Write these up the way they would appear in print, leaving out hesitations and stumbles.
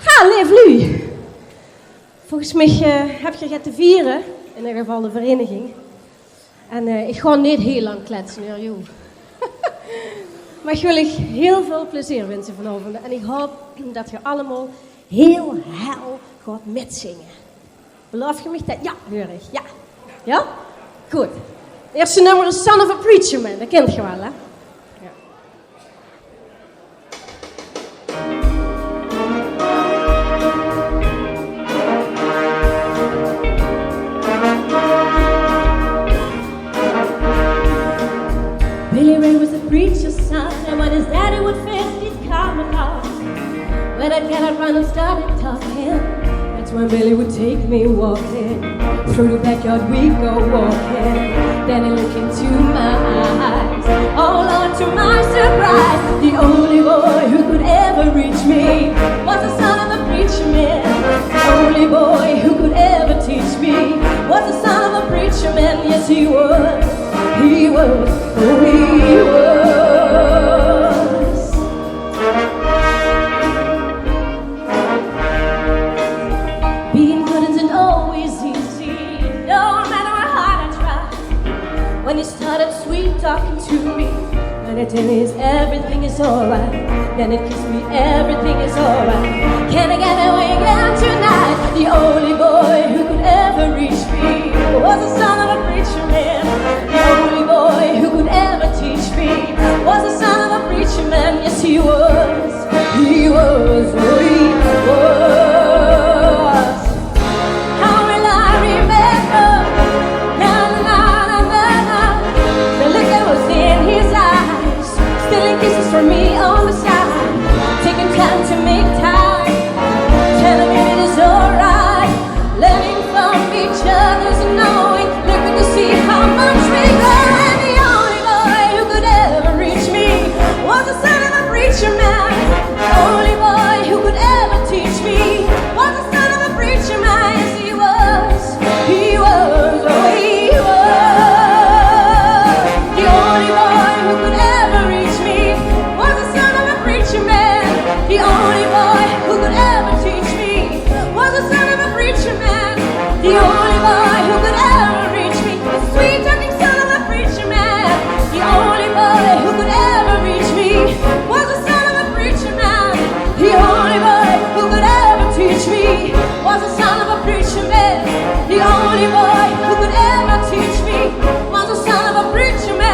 Halleluja. Volgens mij heb je het te vieren, in ieder geval de vereniging. En ik ga niet heel lang kletsen, ja, joh. Maar ik wil je heel veel plezier wensen vanavond. En ik hoop dat je allemaal heel hel gaat metzingen. Beloof je me dat? Ja, hoor ik. Ja. Ja? Goed. Het eerste nummer is Son of a Preacher Man. Dat kent je wel, hè? Ja. Billy Ray was a preacher's son, and when his daddy would fist, he'd come along. When I'd get around and started talking, that's when Billy would take me walking. Through the backyard we go walking. Then he looked into my eyes. Oh Lord, to my surprise, the only boy who could ever reach me was the son of a preacher man. The only boy who could ever teach me was the son of a preacher man. Yes, he was. He was. Oh, he was. Being good isn't always easy, no matter how hard I try. When you started sweet talking to me, when it is everything is alright, then it kissed me everything is alright. Can I get away again tonight? The only boy who could ever reach me was the son of a preacher man. The only boy who could ever teach me was the son of a preacher man. Yes, he was. He was. Oh, he was. How will I remember? Na na na na na. The look that was in his eyes, stealing kisses from me on the side, taking time to make time, telling me it is alright, learning from each other's knowing, looking to see how much we grow. And the only boy who could ever reach me was the son of a preacher man. The only boy who could ever teach me was the son of a preacher man. Yes, he was. He was. Oh, he was. The only boy who could ever reach me was the son of a preacher man. The only boy who could ever teach me was the son of a preacher man. The only boy who could ever reach me, the sweet talking son of a preacher man. The only boy who could ever reach me was the son of a preacher man. The only boy who could ever teach me was the son of a preacher man. The only boy who could ever teach me was the son of a preacher man.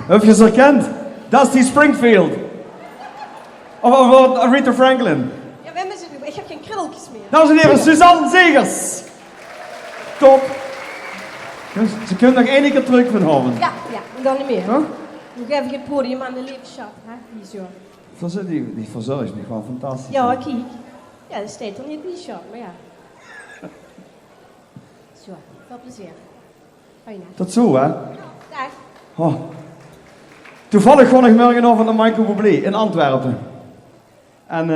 Heb je ze herkend? Dusty Springfield. Of Aretha Franklin. Ja, ik heb geen krulletjes meer. Dames en heren, Suzanne Zegers. Top. Ze kunnen nog één keer terug van houden. Ja, dan niet meer. Huh? Nog even geen podium aan de leefshot, hè? Die zo. Die verzorgt me gewoon fantastisch. Ja, kijk. Ja, dat staat er niet in die shot, maar ja. Zo, veel plezier. Fijn, hè? Tot zo, hè? Dag. Oh. Toevallig gewoon ik morgen over naar Michael Bublé in Antwerpen. En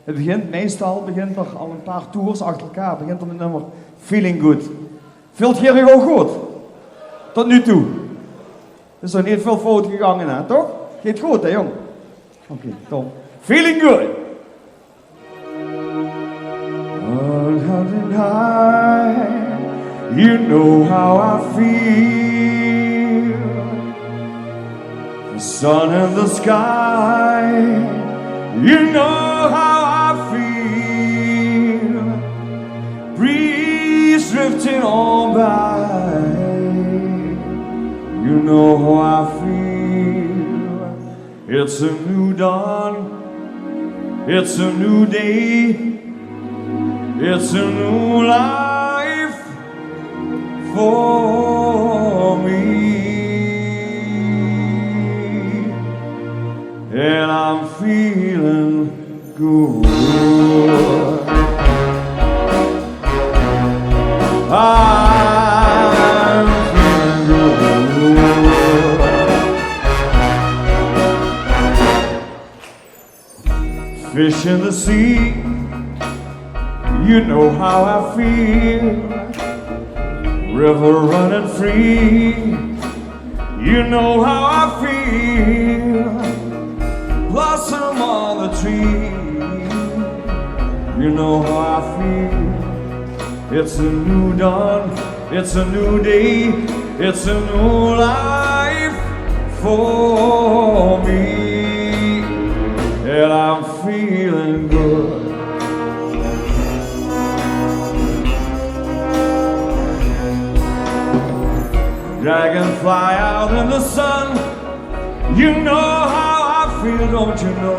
het begint, meestal begint er al een paar tours achter elkaar, begint er met nummer Feeling Good. Vult jullie ook goed? Tot nu toe. Er is nog niet veel fout gegaan, hè, toch? Gaat goed, hè, jong? Oké, top. Feeling Good. On mountain high, you know how I feel. The sun in the sky, you know how I feel. Breeze drifting on by, you know how I feel. It's a new dawn, it's a new day, it's a new life for me. And I'm feeling good. I'm feeling good. fish in the sea. You know how I feel. River running free. You know how I feel. Blossom on the tree. You know how I feel. It's a new dawn. It's a new day. It's a new life for me. And I'm feeling good. Dragonfly out in the sun. You know how I feel, don't you know?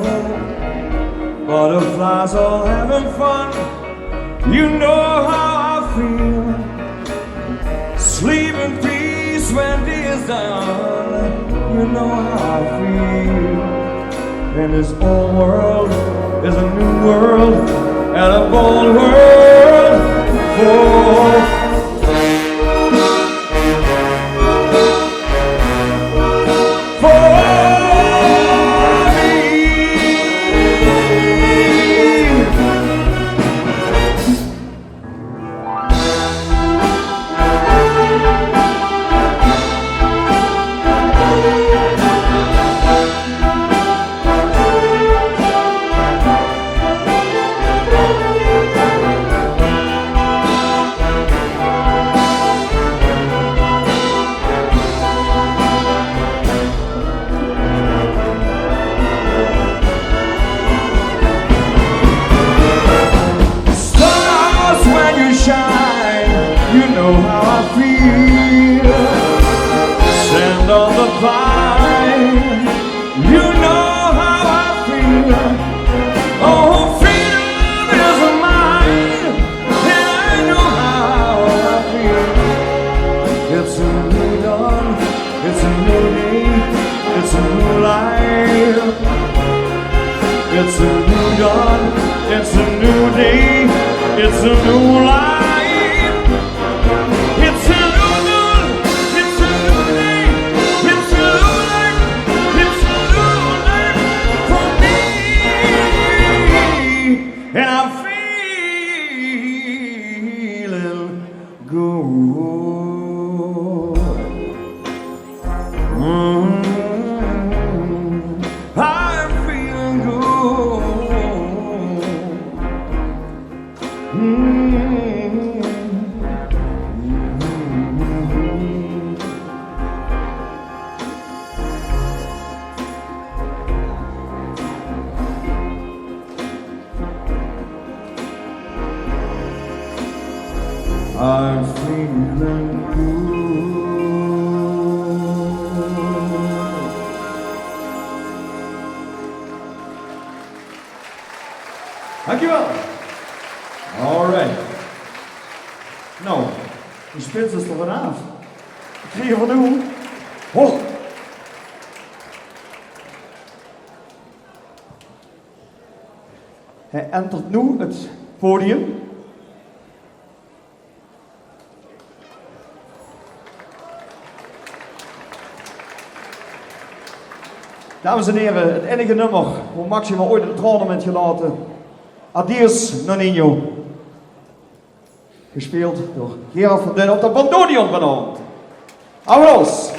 Butterflies all having fun. You know how I feel. Sleep in peace when day is done. You know how I feel. And this old world is a new world and a bold world for it's a new dawn, it's a new day, it's a new life. It's a new dawn, it's a new day, it's a new life, it's a new life for me. And I'm feeling good. I'm feeling good. Dankjewel. Alright. Nou, die spits is er vanaf. Wat ga je van doen? Oh. Hij entert nu het podium. Dames en heren, het enige nummer hoe Maxima ooit in het tournament gelaten. Adios Nonino. Gespeeld door Gerard van Den op de bandoneon vanavond. Applaus!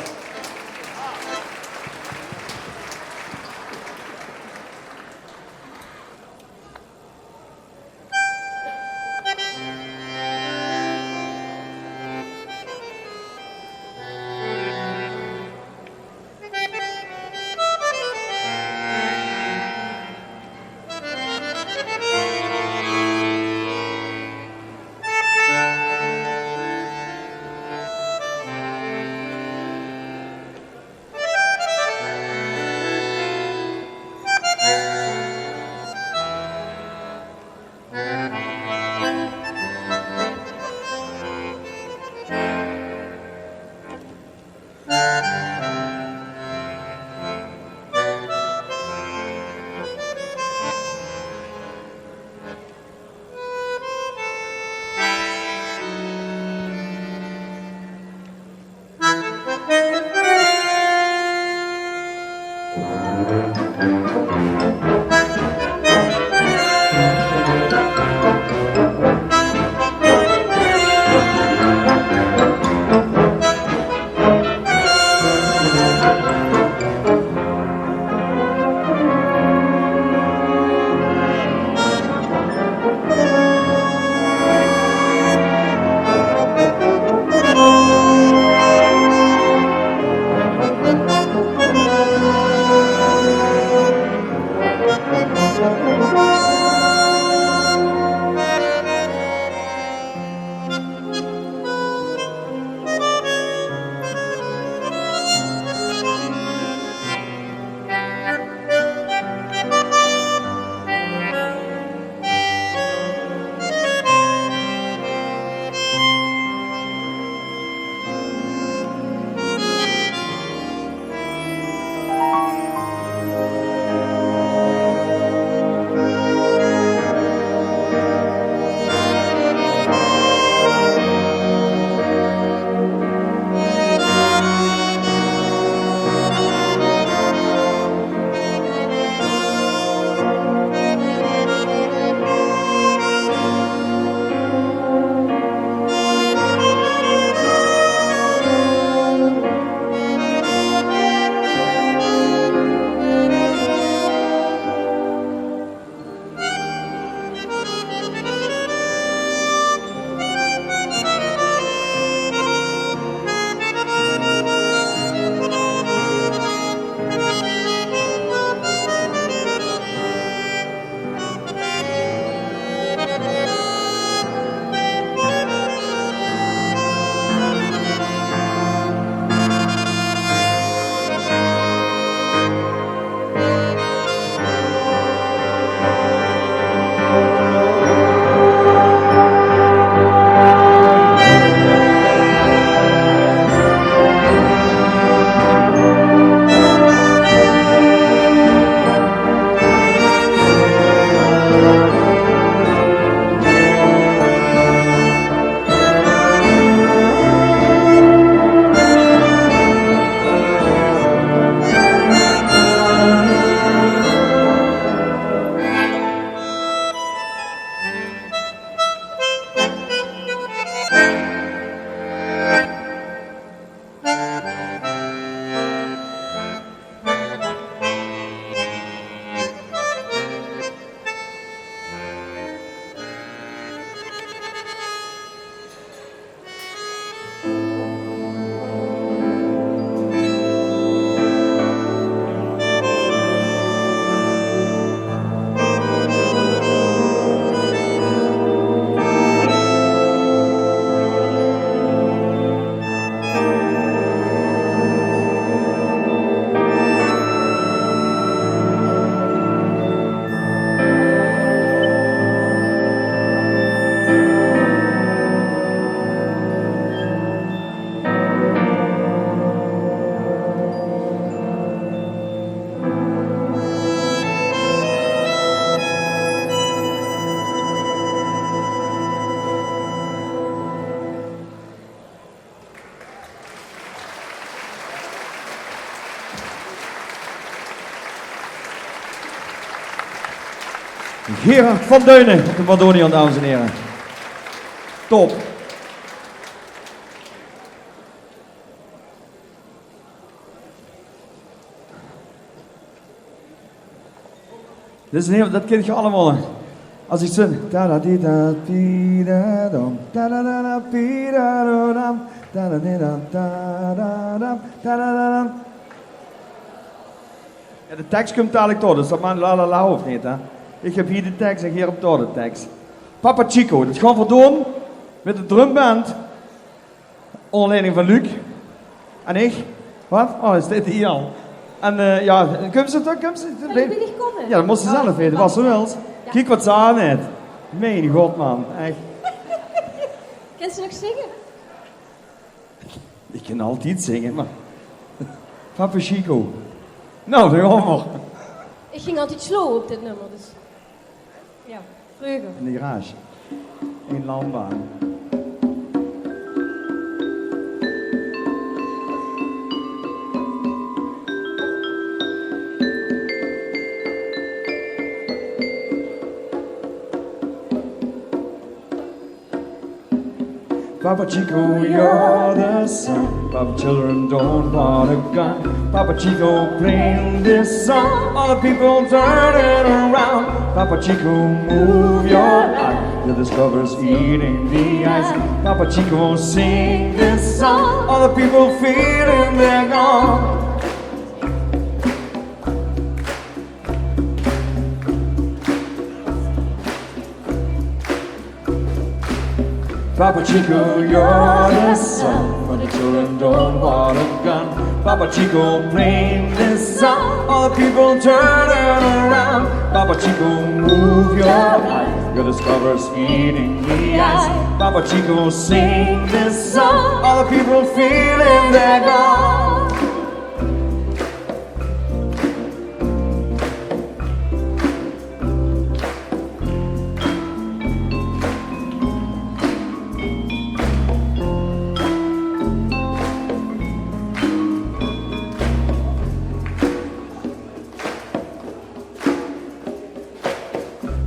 Gerard van Deunen op de bandoneon, dames en heren. Top. Dit is een heel, dat ken je allemaal. Als ik zing. Ja, de tekst komt dadelijk door, dus dat man la la la hoeft niet, hè. Ik heb hier de tekst en hier op door de tekst. Papa Chico, dat gaan we doen met de drumband. Onder leiding van Luc. En ik. Wat? Oh, is dit hier al? En ja, kom ze toch? Wil je niet komen? Ja, dat moest ze zelf weten, wat ze wil. Kijk wat ze aan heeft. Mijn god, man. Echt. Kan ze nog zingen? Ik kan altijd zingen, maar... Papa Chico. Nou, dan gaan we. Ik ging altijd slow op dit nummer, dus... Ja, vreugde. In de garage. In landbaan. Papa Chico, you're the sun. Papa, children don't want a gun. Papa Chico, playing this song. All the people turning around. Papa Chico, move your eye. The discover's eating the ice. Papa Chico, sing this song. All the people feeling they're gone. Papa Chico, you're the sun, but the children don't want a gun. Papa Chico, playing this song, all the people turning around. Papa Chico, move your eyes, your discover's eating the ice. Papa Chico, sing this song, all the people feeling they're gone.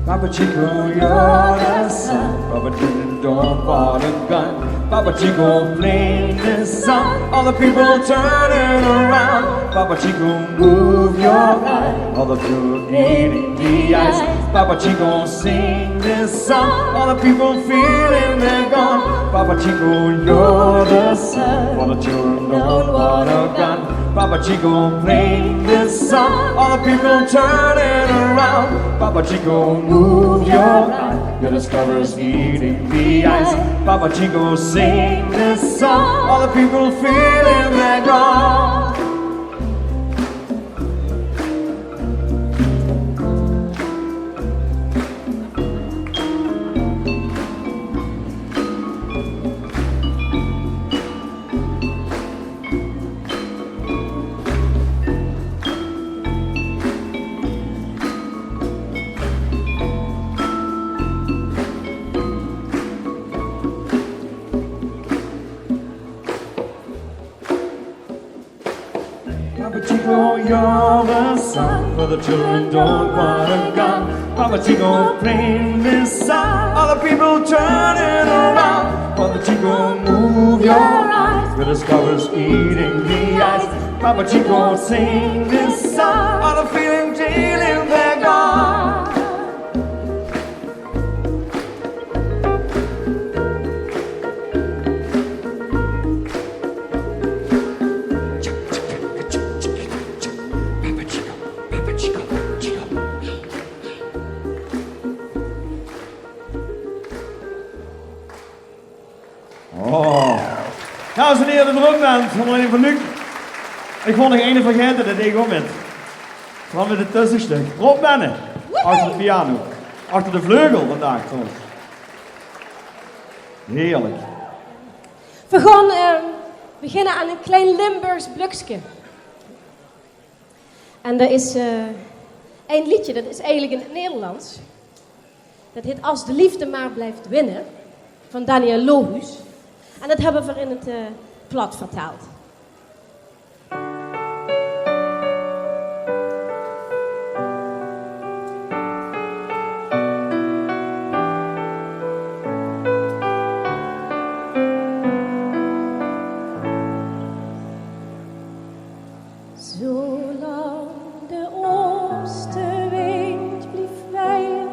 Papa Chico, you're the sun. Papa Chico, don't want a gun. Papa Chico, playing this song. All the people turning around. Papa Chico, move your eye. All the people eating the ice. Papa Chico, sing this song. All the people feeling they're gone. Papa Chico, you're the sun. All the children don't want a gun. Papa Chico, playing this song. All the people turning around. Papa Chico, move your eye. Your discover's eating the ice. Papa Chico, sing this song. All the people feeling they're gone. Papa Chico, you're the sun, for the children don't want a gun. Papa Chico, playing this song, all the people turning around. Papa Chico, move your eyes, the discover's eating the ice. Papa Chico, sing this song, all the feeling dealing they're gone. Oh. Dames en heren, de drumband van Lenny van Luc. Ik vond nog één vergeten, dat deed ik ook met. Vooral met het tussenstuk. Rob Benne, achter de piano. Achter de vleugel vandaag trouwens. Heerlijk. We gaan beginnen aan een klein Limburgs bluksje. En er is een liedje, dat is eigenlijk in het Nederlands. Dat heet Als de liefde maar blijft winnen, van Daniel Lohuus. En dat hebben we in het plat vertaald. Zolang de oostenwind blief waaien,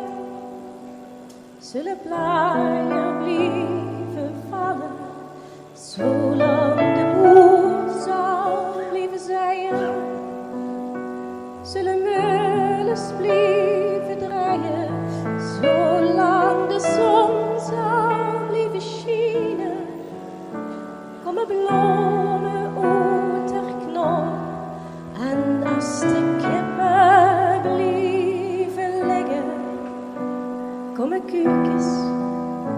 zullen blaaien blijven vallen. Zolang de boer zal blijven zaaien, zullen meulens blijven draaien. Zolang de zon zal blijven schijnen, komen bloemen uit haar knol. En als de kippen blijven liggen, komen kuikens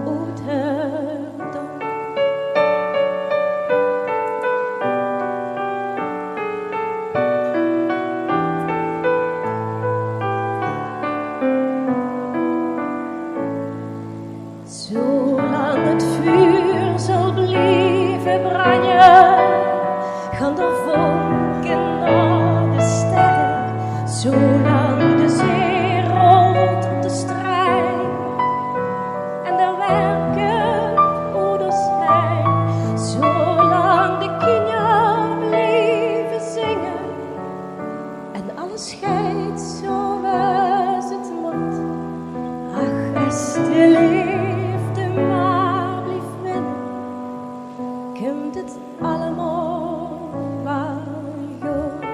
uit haar dom. Zolang het vuur zal blijven branden, gaan er vonken naar de sterren. Zolang de zee rolt op de strijd en de werken ouders zijn. Zolang de kinderen blijven zingen en alles scheidt zoals het moet. Ach, als de liefde maar blijft winnen, komt het allemaal wel goed.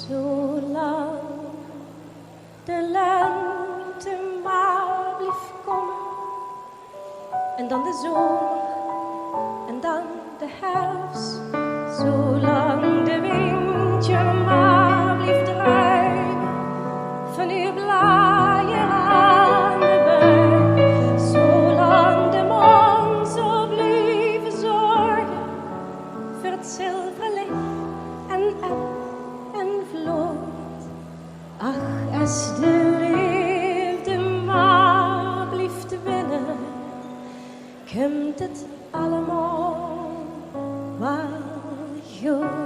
Zolang de lente maar blijft komen, en dan de zomer, en dan de herfst. Zolang de windje maar blijft draaien, van uw blaaien aan de bui. Zolang de maan zal blijven zorgen voor het zilveren licht en eb en vloed. Ach, als de liefde maar blijft winnen, komt het allemaal wel goed.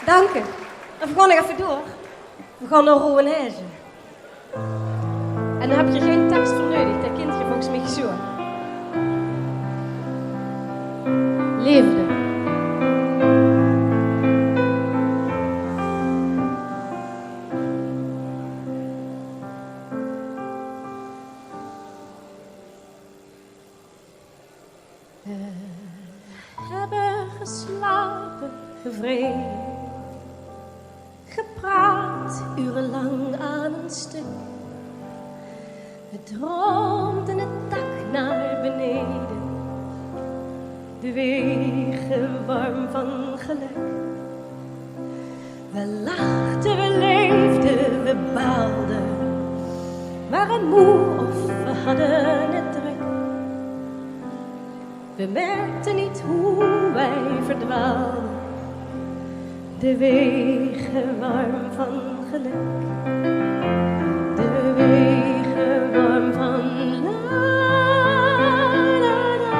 Dank u. Dan we gaan nog even door. We gaan naar Rowenhezen. En dan heb je geen tekst voor nodig, dat kindje volgens mij zo. Liefde. We hebben geslapen, gevreden, gepraat urenlang aan een stuk. We droomden het dak naar beneden, de wegen warm van geluk. We lachten, we leefden, we baalden, waren moe of we hadden het druk. We merkten niet hoe wij verdwaalden, de wegen warm van geluk. De wegen warm van la la la la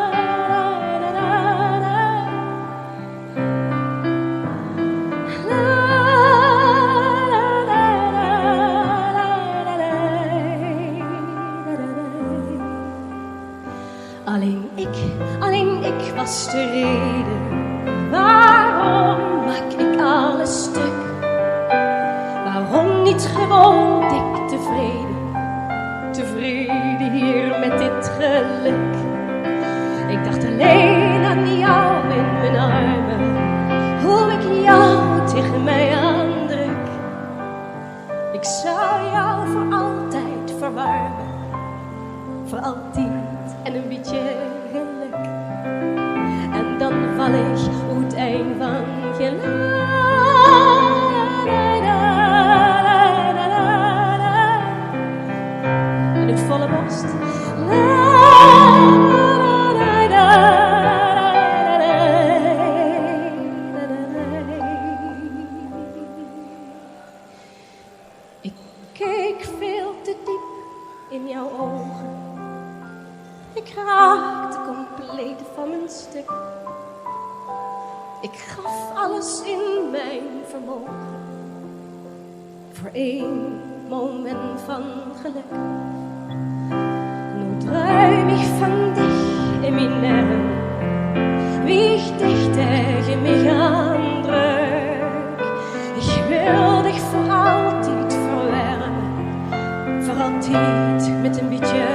la la la. Alleen ik was de reden. Waarom maak ik alles stuk? Waarom niet gewoon dik tevreden? Tevreden hier met dit geluk. Ik dacht alleen aan jou in mijn armen, hoe ik jou tegen mij aandruk. Ik zou jou voor altijd verwarmen, voor altijd en een beetje geluk. En dan val ik uit een van je la la la la la la la. Ik keek veel te diep in jouw ogen. Ik raakte compleet van mijn stuk. Ik gaf alles in mijn vermogen voor 1 moment van geluk. Nu träum ich von dich in mijn Arm, wie ich dich tegen mich andrück. Ich will dich für altijd verwärmen, für altijd mit een beetje